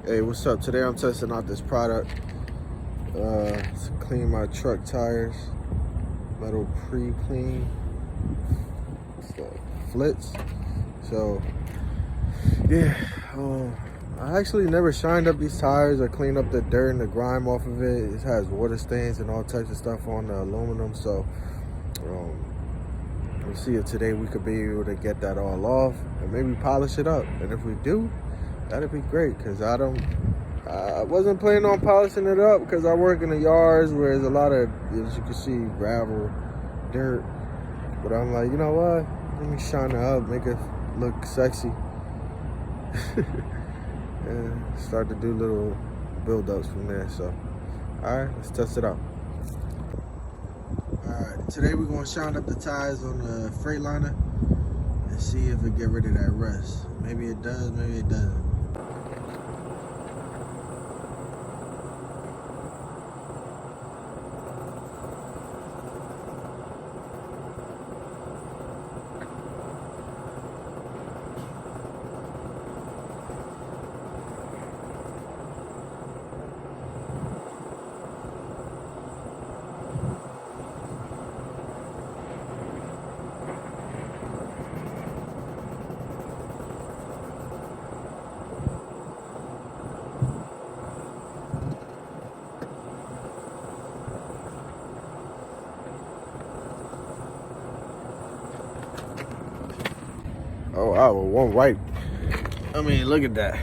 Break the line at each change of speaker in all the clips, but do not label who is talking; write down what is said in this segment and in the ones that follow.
Hey, what's up? Today I'm testing out this product to clean my truck tires. Metal pre-clean. It's the Flitz. So yeah, I actually never shined up these tires or cleaned up the dirt and the grime off of it. It has water stains and all types of stuff on the aluminum. So we'll see if today we could be able to get that all off and maybe polish it up. And if we do, that'd be great, because I wasn't planning on polishing it up because I work in the yards where there's a lot of, as you can see, gravel, dirt. But I'm like, you know what? Let me shine it up, make it look sexy. And start to do little build-ups from there. So, all right, let's test it out. All right, today we're gonna shine up the tires on the Freightliner and see if it get rid of that rust. Maybe it does, maybe it doesn't. Oh wow, one wipe. I mean, look at that.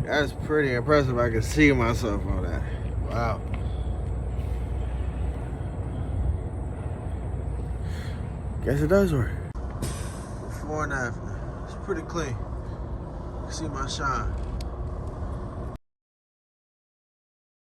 That's pretty impressive. I can see myself on that. Wow. Guess it does work. Before and after. It's pretty clean. You can see my shine.